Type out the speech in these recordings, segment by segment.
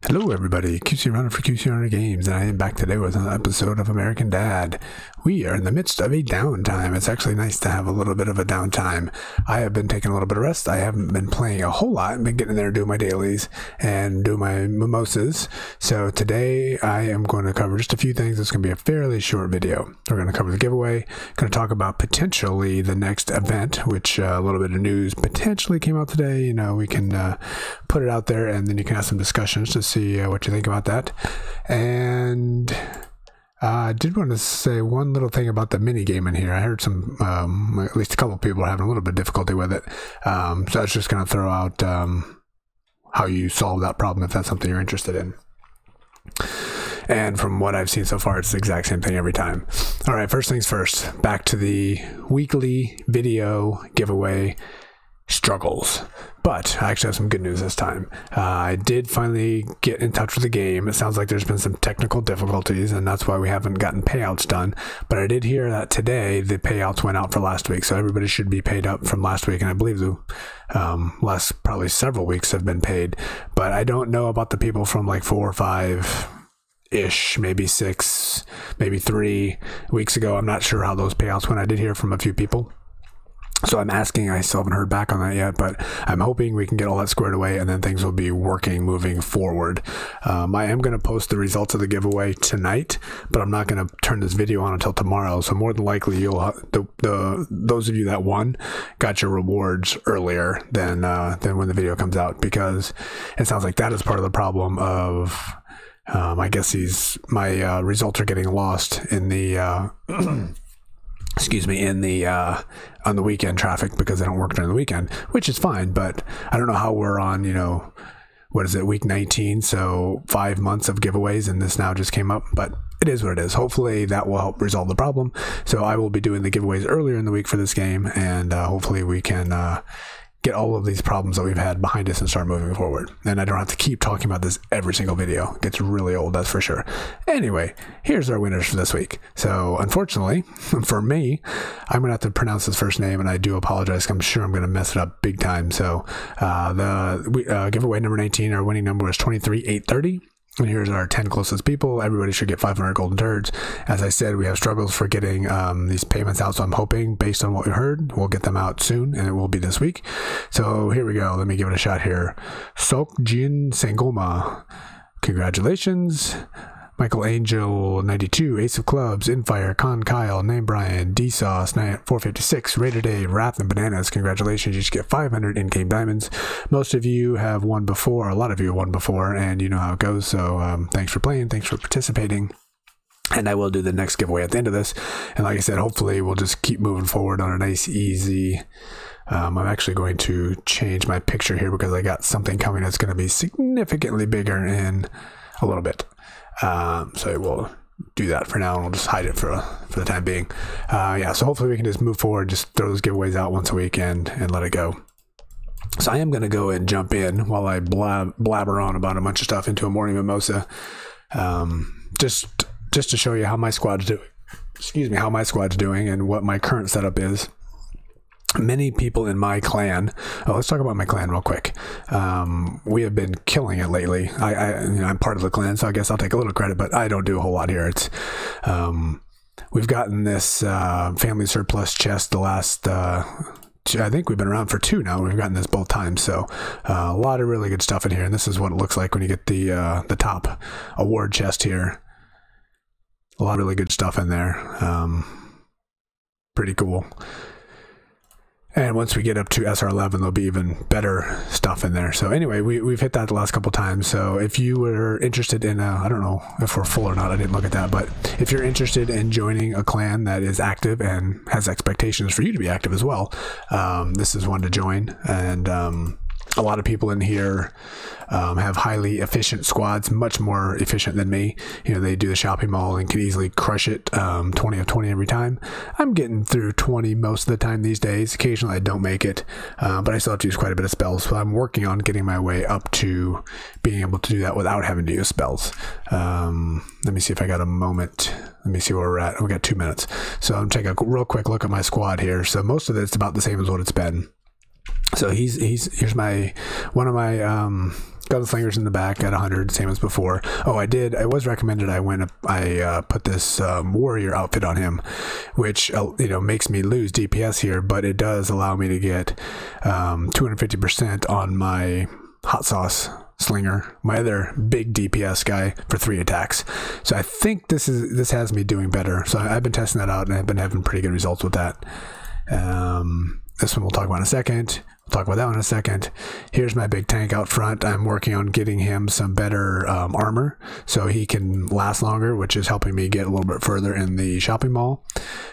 Hello everybody, QC Runner for QC Runner Games, and I am back today with another episode of American Dad. We are in the midst of a downtime. It's actually nice to have a little bit of a downtime. I have been taking a little bit of rest. I haven't been playing a whole lot. I've been getting in there doing my dailies and doing my mimosas. So today I am going to cover just a few things. It's going to be a fairly short video. We're going to cover the giveaway, going to talk about potentially the next event, which a little bit of news potentially came out today. You know, we can put it out there and then you can have some discussions to see what you think about that. And I did want to say one little thing about the mini game in here. I heard some, at least a couple of people are having a little bit of difficulty with it. So I was just going to throw out how you solve that problem if that's something you're interested in. And from what I've seen so far, it's the exact same thing every time. All right, first things first, back to the weekly video giveaway struggles. But I actually have some good news this time. I did finally get in touch with the game. It sounds like there's been some technical difficulties, and that's why we haven't gotten payouts done. But I did hear that today the payouts went out for last week, so everybody should be paid up from last week. And I believe the last probably several weeks have been paid. But I don't know about the people from like 4 or 5 ish, maybe 6, maybe 3 weeks ago. I'm not sure how those payouts went. I did hear from a few people. So I'm asking, I still haven't heard back on that yet, but I'm hoping we can get all that squared away and then things will be working moving forward. I am going to post the results of the giveaway tonight, but I'm not going to turn this video on until tomorrow. So more than likely, you'll those of you that won got your rewards earlier than when the video comes out, because it sounds like that is part of the problem of I guess my results are getting lost in the excuse me, in the on the weekend traffic because they don't work during the weekend, which is fine. But I don't know how we're on, you know, what is it, week 19, so 5 months of giveaways, and this now just came up, but it is what it is. Hopefully that will help resolve the problem. So I will be doing the giveaways earlier in the week for this game, and hopefully we can get all of these problems that we've had behind us and start moving forward. And I don't have to keep talking about this every single video. It gets really old, that's for sure. Anyway, here's our winners for this week. So unfortunately, for me, I'm going to have to pronounce his first name, and I do apologize. I'm sure I'm going to mess it up big time. So the giveaway number 19, our winning number was 23,830. And here's our 10 closest people. Everybody should get 500 golden turds. As I said, we have struggles for getting these payments out, so I'm hoping, based on what we heard, we'll get them out soon, and it will be this week. So here we go. Let me give it a shot here. Sokjin Sangoma, congratulations. Michael Angel 92, Ace of Clubs, Infire, Con Kyle, Name Brian, D Sauce 456, Rated A, Wrath and Bananas. Congratulations, you should get 500 in-game diamonds. Most of you have won before, a lot of you have won before, and you know how it goes. So thanks for playing, thanks for participating. And I will do the next giveaway at the end of this. And like I said, hopefully we'll just keep moving forward on a nice, easy. I'm actually going to change my picture here because I got something coming that's going to be significantly bigger in a little bit. So we'll do that for now, and we'll just hide it for the time being. Yeah, so hopefully we can just move forward, just throw those giveaways out once a week and let it go. So I am going to go and jump in while I blabber on about a bunch of stuff into a morning mimosa, just to show you how my squad's doing. Excuse me, how my squad's doing and what my current setup is. Many people in my clan, let's talk about my clan real quick. We have been killing it lately. I'm part of the clan, so I guess I'll take a little credit, but I don't do a whole lot here. It's we've gotten this family surplus chest the last I think we've been around for 2 now. We've gotten this both times, so a lot of really good stuff in here, and this is what it looks like when you get the top award chest here. A lot of really good stuff in there. Pretty cool. And once we get up to SR11, there'll be even better stuff in there. So anyway, we've hit that the last couple times. So if you were interested in, I don't know if we're full or not, I didn't look at that. But if you're interested in joining a clan that is active and has expectations for you to be active as well, this is one to join. And a lot of people in here have highly efficient squads, much more efficient than me. You know, they do the shopping mall and can easily crush it 20 of 20 every time. I'm getting through 20 most of the time these days. Occasionally I don't make it, but I still have to use quite a bit of spells. So I'm working on getting my way up to being able to do that without having to use spells. Let me see if I got a moment. Let me see where we're at. We got 2 minutes. So I'm taking a real quick look at my squad here. So most of it's about the same as what it's been. So here's one of my gunslingers in the back at 100, same as before. Oh, I was recommended I put this warrior outfit on him, which makes me lose DPS here, but it does allow me to get 250% on my hot sauce slinger, my other big DPS guy, for 3 attacks. So I think this has me doing better. So I've been testing that out, and I've been having pretty good results with that. This one we'll talk about in a second. We'll talk about that one in a second. Here's my big tank out front. I'm working on getting him some better armor so he can last longer, which is helping me get a little bit further in the shopping mall.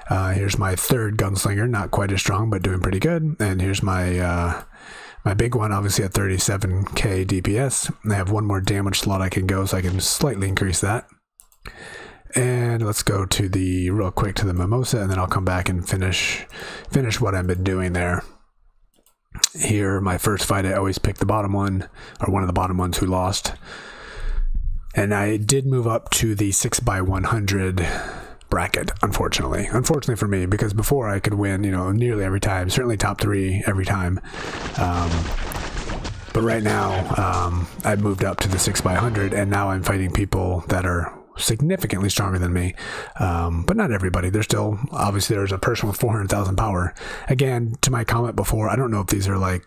Here's my third gunslinger, not quite as strong, but doing pretty good. And here's my my big one, obviously at 37k DPS. I have one more damage slot I can go, so I can slightly increase that. And let's go to real quick to the Mimosa, and then I'll come back and finish what I've been doing there. Here, my first fight, I always pick the bottom one, or one of the bottom ones who lost. And I did move up to the 6x100 bracket, unfortunately. Unfortunately for me, because before I could win, nearly every time, certainly top 3 every time. But right now, I've moved up to the 6x100, and now I'm fighting people that are significantly stronger than me, but not everybody. There's still, obviously, there's a person with 400,000 power. Again, to my comment before, I don't know if these are like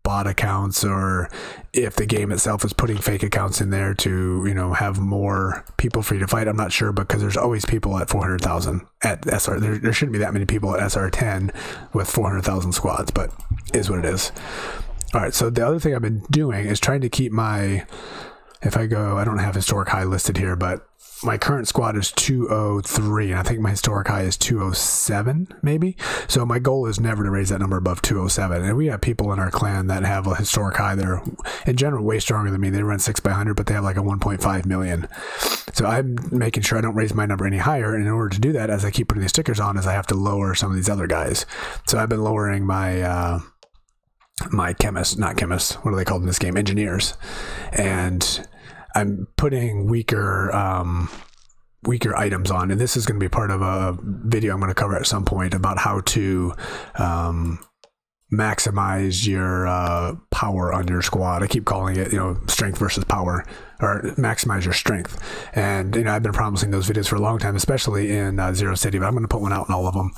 bot accounts or if the game itself is putting fake accounts in there to have more people for you to fight. I'm not sure, because there's always people at 400,000 at SR. There shouldn't be that many people at SR10 with 400,000 squads, but is what it is. All right, so the other thing I've been doing is trying to keep my, if I go, I don't have historic high listed here, but my current squad is 203, and I think my historic high is 207, maybe. So my goal is never to raise that number above 207. And we have people in our clan that have a historic high. They're, in general, way stronger than me. They run 6x100, but they have like a 1.5 million. So I'm making sure I don't raise my number any higher. And in order to do that, as I keep putting these stickers on, is I have to lower some of these other guys. So I've been lowering my my chemists, not chemists, what are they called in this game? Engineers. And I'm putting weaker items on, and this is going to be part of a video I'm going to cover at some point about how to maximize your power on your squad. I keep calling it, strength versus power, or maximize your strength. And I've been promising those videos for a long time, especially in Zero City, but I'm going to put one out in all of them.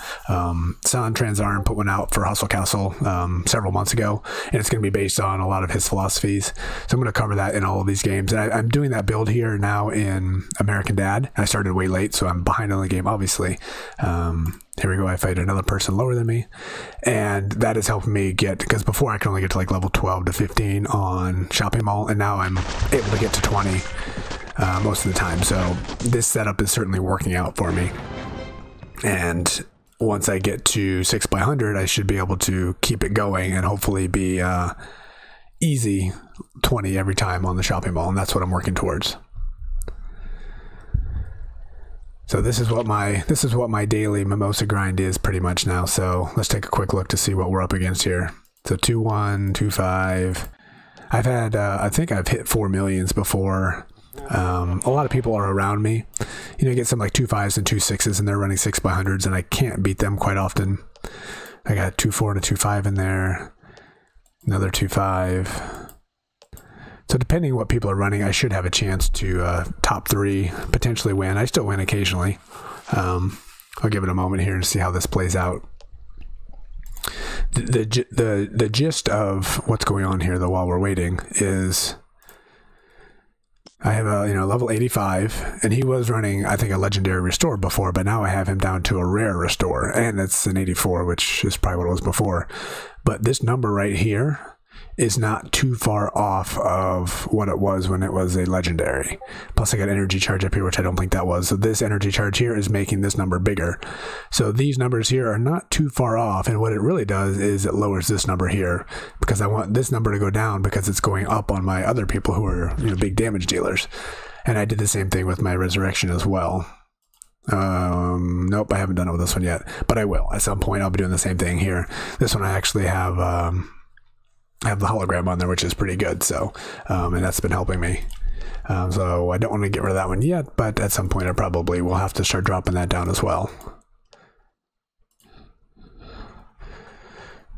San Transarm put one out for Hustle Castle several months ago, and it's going to be based on a lot of his philosophies. So I'm going to cover that in all of these games. And I'm doing that build here now in American Dad. I started way late, so I'm behind on the game, obviously. Here we go, I fight another person lower than me, and that is helping me get, because before I could only get to like level 12 to 15 on Shopping Mall, and now I'm able to get to 20 most of the time. So this setup is certainly working out for me, and once I get to 6x100, I should be able to keep it going and hopefully be easy 20 every time on the Shopping Mall, and that's what I'm working towards. So this is what my daily Mimosa grind is pretty much now. So let's take a quick look to see what we're up against here. So 2-1, 2-5. I've had I think I've hit 4 millions before. A lot of people are around me. Get some like 2-5s and 2-6s, and they're running 6x100s, and I can't beat them quite often. I got a 2-4 and a 2-5 in there. Another 2-5. So depending on what people are running, I should have a chance to top 3, potentially win. I still win occasionally. I'll give it a moment here to see how this plays out. The gist of what's going on here, though, while we're waiting, is I have a level 85, and he was running, I think, a legendary restore before, but now I have him down to a rare restore, and it's an 84, which is probably what it was before. But this number right here is not too far off of what it was when it was a legendary. Plus I got energy charge up here, which I don't think that was. So this energy charge here is making this number bigger. So these numbers here are not too far off, and what it really does is it lowers this number here, because I want this number to go down because it's going up on my other people who are big damage dealers. And I did the same thing with my resurrection as well. Nope, I haven't done it with this one yet, but I will. At some point I'll be doing the same thing here. This one I actually have the hologram on there, which is pretty good. So, and that's been helping me. So I don't want to get rid of that one yet, but at some point I probably will have to start dropping that down as well.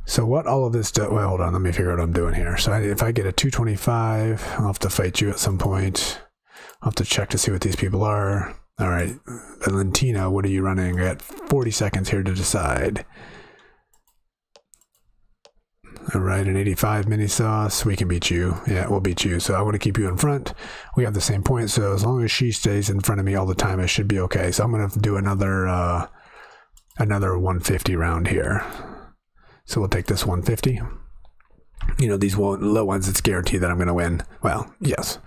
So what all of this does... Well, hold on. Let me figure out what I'm doing here. So if I get a 225, I'll have to fight you at some point. I'll have to check to see what these people are. All right. Valentina, what are you running? I got 40 seconds here to decide. All right, an 85 mini sauce. We can beat you. Yeah, we'll beat you. So I want to keep you in front. We have the same point. So as long as she stays in front of me all the time, I should be okay. So I'm going to do another 150 round here. So we'll take this 150. You know, these low ones, it's guaranteed that I'm going to win. Well, yes.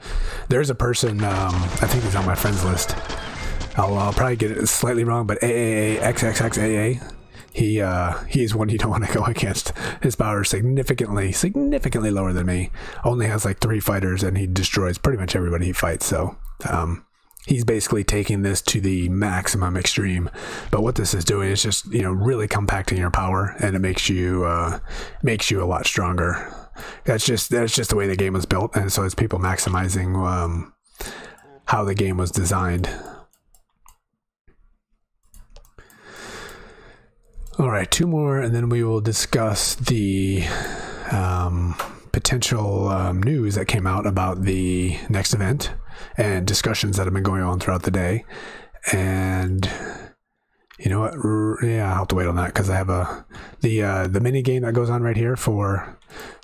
There's a person, I think he's on my friends list. I'll probably get it slightly wrong, but AAAXXXAA. He's one you don't want to go against. His power is significantly lower than me. Only has like 3 fighters, and he destroys pretty much everybody he fights. So, he's basically taking this to the maximum extreme. But what this is doing is just, you know, really compacting your power, and it makes you a lot stronger. That's just the way the game was built, and so it's people maximizing how the game was designed. All right, 2 more, and then we will discuss the potential news that came out about the next event and discussions that have been going on throughout the day. And you know what? Yeah, I'll have to wait on that because I have the mini game that goes on right here. For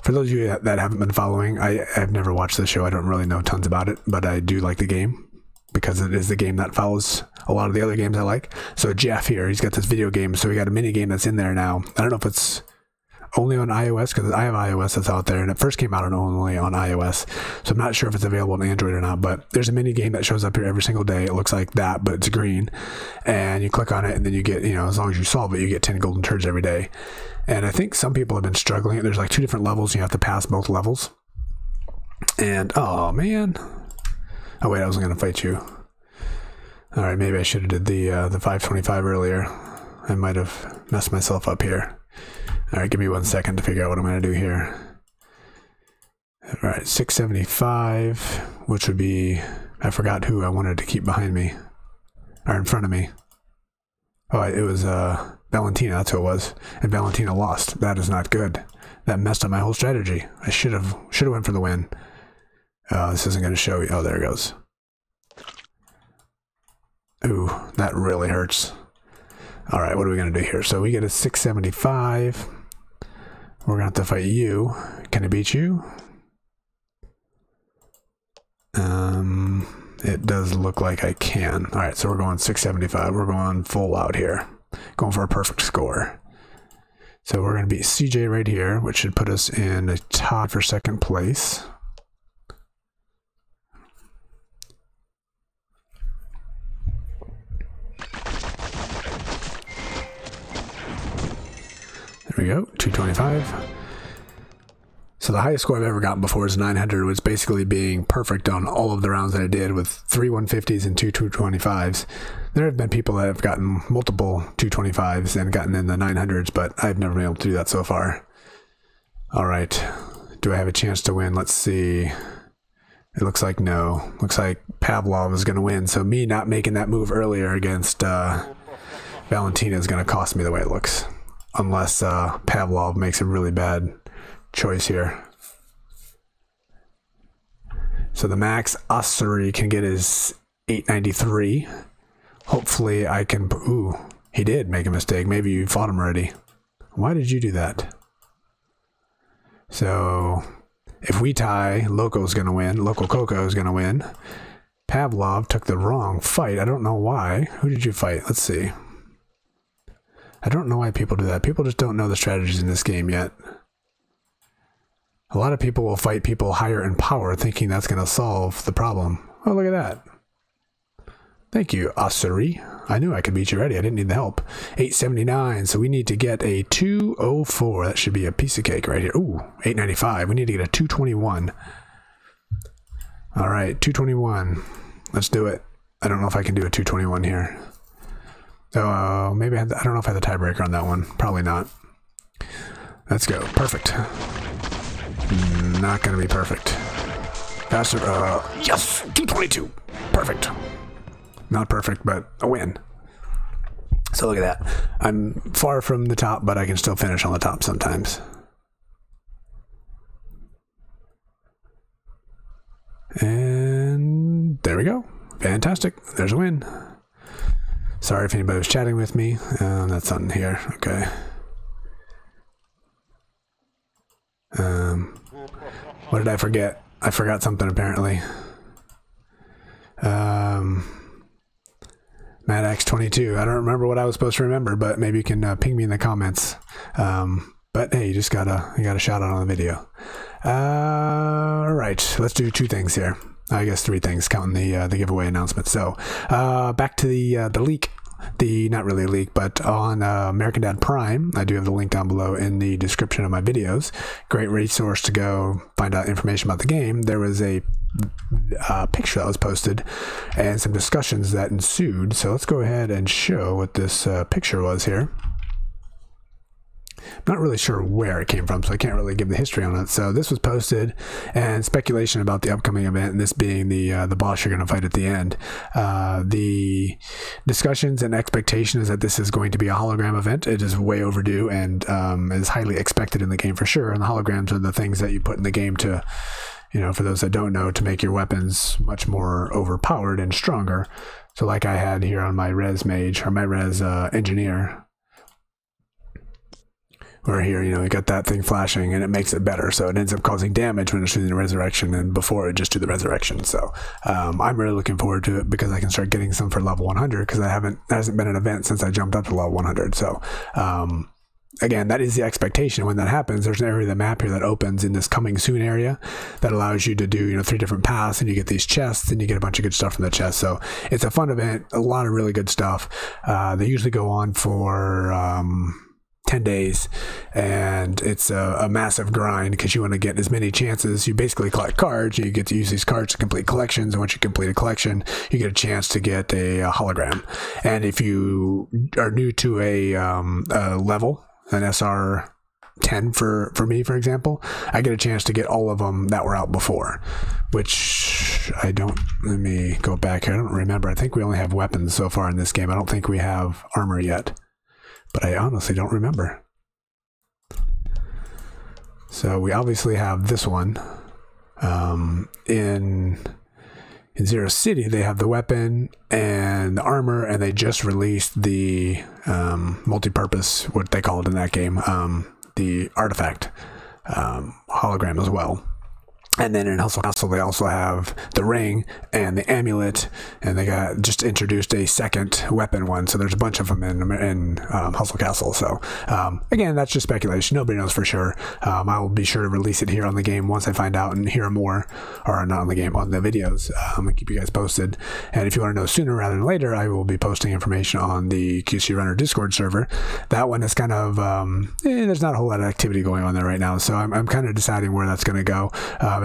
those of you that haven't been following, I've never watched the show. I don't really know tons about it, but I do like the game, because it is the game that follows a lot of the other games I like. So Jeff here, he's got this video game, so we got a mini game that's in there now. I don't know if it's only on iOS, because I have iOS that's out there, and it first came out only on iOS, so I'm not sure if it's available on Android or not. But there's a mini game that shows up here every single day. It looks like that, but it's green, and you click on it, and then you get, you know, as long as you solve it, you get 10 golden turds every day. And I think some people have been struggling. There's like 2 different levels. You have to pass both levels. And oh man, oh wait, I wasn't gonna fight you. All right, maybe I should have did the 525 earlier. I might have messed myself up here. All right, give me 1 second to figure out what I'm going to do here. All right, 675, which would be, I forgot who I wanted to keep behind me, or in front of me. Oh, it was Valentina, that's who it was. And Valentina lost. That is not good. That messed up my whole strategy. I should have went for the win. This isn't going to show you. Oh, there it goes. Ooh, that really hurts. All right, what are we going to do here? So we get a 675. We're going to have to fight you. Can I beat you? It does look like I can. All right, so we're going 675. We're going full out here. Going for a perfect score. So we're going to beat CJ right here, which should put us in a tie for 2nd place. There we go, 225. So the highest score I've ever gotten before is 900, which basically being perfect on all of the rounds that I did with 3 150s and 2 225s. There have been people that have gotten multiple 225s and gotten in the 900s, but I've never been able to do that so far. All right, do I have a chance to win? Let's see. It looks like no. Looks like Pavlov is going to win, so me not making that move earlier against Valentina is going to cost me the way it looks. Unless Pavlov makes a really bad choice here. So the max Osiri can get his 893. Hopefully I can... Ooh, he did make a mistake. Maybe you fought him already. Why did you do that? So if we tie, Loco's going to win. Loco Coco is going to win. Pavlov took the wrong fight. I don't know why. Who did you fight? Let's see. I don't know why people do that. People just don't know the strategies in this game yet. A lot of people will fight people higher in power thinking that's going to solve the problem. Oh, look at that. Thank you, Osiri. I knew I could beat you already. I didn't need the help. 879, so we need to get a 204. That should be a piece of cake right here. Ooh, 895. We need to get a 221. All right, 221. Let's do it. I don't know if I can do a 221 here. Oh, maybe I don't know if I have the tiebreaker on that one. Probably not. Let's go. Perfect. Not going to be perfect. Faster. Yes! 222. Perfect. Not perfect, but a win. So look at that. I'm far from the top, but I can still finish on the top sometimes. And there we go. Fantastic. There's a win. Sorry if anybody was chatting with me. That's on here. Okay. What did I forget? I forgot something apparently. MadX22. I don't remember what I was supposed to remember, but maybe you can ping me in the comments. But hey, you got a shout out on the video. All right, let's do 2 things here. I guess 3 things, counting the giveaway announcement. So back to the leak. Not really a leak, but on American Dad Prime, I do have the link down below in the description of my videos. Great resource to go find out information about the game. There was a picture that was posted and some discussions that ensued. So let's go ahead and show what this picture was here. I'm not really sure where it came from, so I can't really give the history on it. So this was posted, and speculation about the upcoming event, and this being the boss you're going to fight at the end. The discussions and expectation is that this is going to be a hologram event. It is way overdue and is highly expected in the game for sure. And the holograms are the things that you put in the game to, you know, for those that don't know, to make your weapons much more overpowered and stronger. So like I had here on my res mage, or my res engineer, where here, you know, you got that thing flashing and it makes it better. So it ends up causing damage when it's doing the resurrection, and before it just do the resurrection. So I'm really looking forward to it because I can start getting some for level 100 because there hasn't been an event since I jumped up to level 100. So again, that is the expectation. When that happens, there's an area of the map here that opens in this coming soon area that allows you to do, you know, 3 different paths, and you get these chests and you get a bunch of good stuff from the chest. So it's a fun event, a lot of really good stuff. They usually go on for 10 days, and it's a massive grind because you want to get as many chances. You basically collect cards. You get to use these cards to complete collections, and once you complete a collection, you get a chance to get a hologram. And if you are new to a level, an SR 10 for me, for example, I get a chance to get all of them that were out before, which I don't. Let me go back here. I don't remember. I think we only have weapons so far in this game. I don't think we have armor yet, but I honestly don't remember. So we obviously have this one. In Zero City, they have the weapon and the armor, and they just released the multi-purpose, what they call it in that game, the artifact hologram as well. And then in Hustle Castle, they also have the ring and the amulet, and they got just introduced a second weapon one. So there's a bunch of them in Hustle Castle. So again, that's just speculation. Nobody knows for sure. I will be sure to release it here on the game once I find out and hear more, or not on the game, on the videos. I'll keep you guys posted. And if you want to know sooner rather than later, I will be posting information on the QC Runner Discord server. That one is kind of, there's not a whole lot of activity going on there right now. So I'm kind of deciding where that's going to go.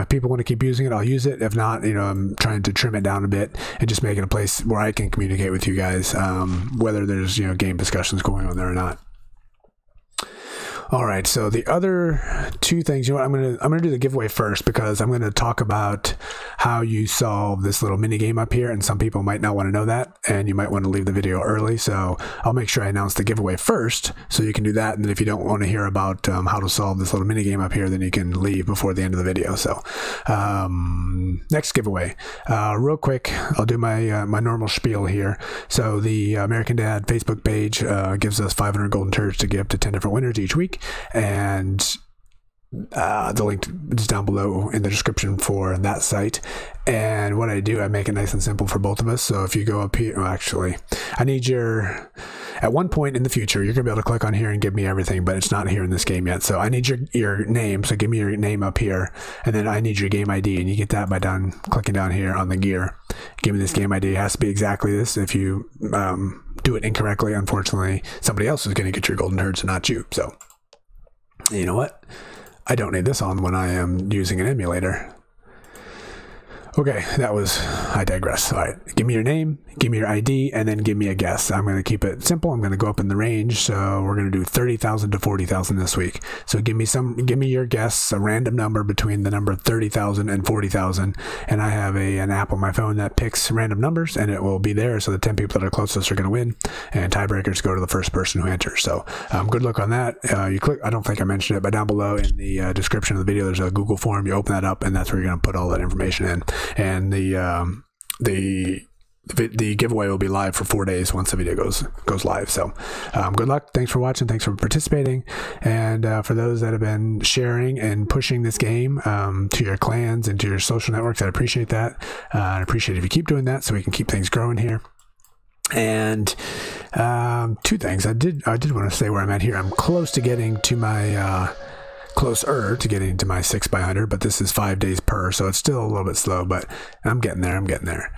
If people want to keep using it, I'll use it. If not, you know, I'm trying to trim it down a bit and just make it a place where I can communicate with you guys, whether there's, you know, game discussions going on there or not. All right, so the other 2 things, you know what, I'm gonna do the giveaway first, because I'm gonna talk about how you solve this little mini game up here, and some people might not want to know that, and you might want to leave the video early. So I'll make sure I announce the giveaway first, so you can do that. And then if you don't want to hear about how to solve this little mini game up here, then you can leave before the end of the video. So next giveaway, real quick, I'll do my my normal spiel here. So the American Dad Facebook page gives us 500 golden turds to give to 10 different winners each week. And the link is down below in the description for that site. And what I do, I make it nice and simple for both of us. So if you go up here, well, actually, I need your, at one point in the future, you're gonna be able to click on here and give me everything, but it's not here in this game yet. So I need your name. So give me your name up here, and then I need your game ID, and you get that by clicking down here on the gear. Give me this game ID. It has to be exactly this. If you do it incorrectly, unfortunately, somebody else is gonna get your golden turds and not you. So you know what? I don't need this on when I am using an emulator. Okay, I digress. All right, give me your name, give me your ID, and then give me a guess. I'm going to keep it simple. I'm going to go up in the range. So we're going to do 30,000 to 40,000 this week. So give me your guess, a random number between the number 30,000 and 40,000. And I have an app on my phone that picks random numbers, and it will be there. So the 10 people that are closest are going to win, and tiebreakers go to the first person who enters. So good luck on that. You click, I don't think I mentioned it, but down below in the description of the video, there's a Google form. You open that up, and that's where you're going to put all that information in. And the giveaway will be live for 4 days once the video goes live. So good luck. Thanks for watching. Thanks for participating. And for those that have been sharing and pushing this game to your clans and to your social networks, I appreciate that. I appreciate it if you keep doing that so we can keep things growing here. And two things. I did want to say where I'm at here. I'm close to getting to my closer to getting to my 6x100, but this is 5 days per, so it's still a little bit slow, but I'm getting there.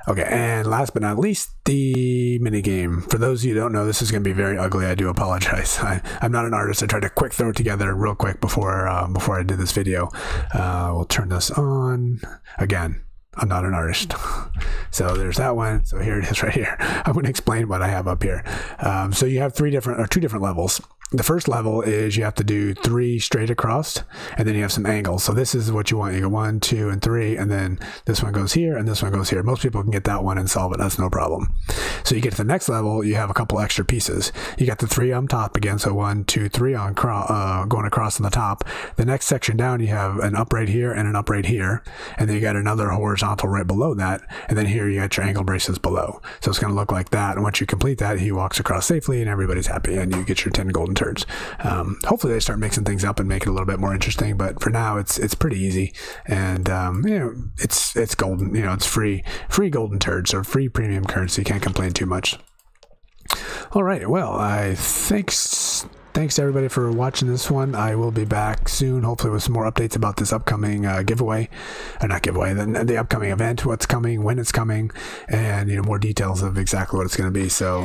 Okay, and last but not least, the mini game. For those of you who don't know, this is going to be very ugly. I do apologize. I'm not an artist. I tried to quick throw it together real quick before I did this video. We'll turn this on again. I'm not an artist. So there's that one. So here it is right here. I'm going to explain what I have up here. So you have two different levels. The first level is you have to do 3 straight across, and then you have some angles. So this is what you want. You go 1, 2, and 3, and then this one goes here, and this one goes here. Most people can get that one and solve it. That's no problem. So you get to the next level, you have a couple extra pieces. You got the 3 on top again, so 1, 2, 3 on going across on the top. The next section down, you have an up right here and an up right here, and then you got another horizontal right below that, and then here you got your angle braces below. So it's going to look like that, and once you complete that, he walks across safely, and everybody's happy, and you get your 10 golden turds. Hopefully they start mixing things up and make it a little bit more interesting, but for now it's pretty easy, and you know, it's golden. You know, it's free golden turds or free premium currency. You can't complain too much. All right, well, thanks to everybody for watching this one. I will be back soon, hopefully with some more updates about this upcoming giveaway, or not giveaway, the upcoming event, what's coming, when it's coming, and more details of exactly what it's going to be. So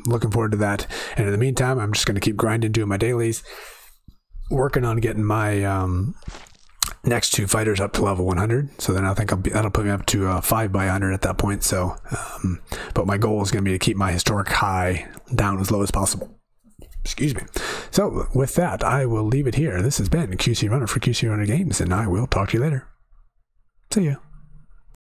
looking forward to that. And in the meantime, I'm just going to keep grinding, doing my dailies, working on getting my next 2 fighters up to level 100. So then I think that'll put me up to 5x100 at that point. So, but my goal is going to be to keep my historic high down as low as possible. Excuse me. So with that, I will leave it here. This has been QC Runner for QC Runner Games, and I will talk to you later. See ya.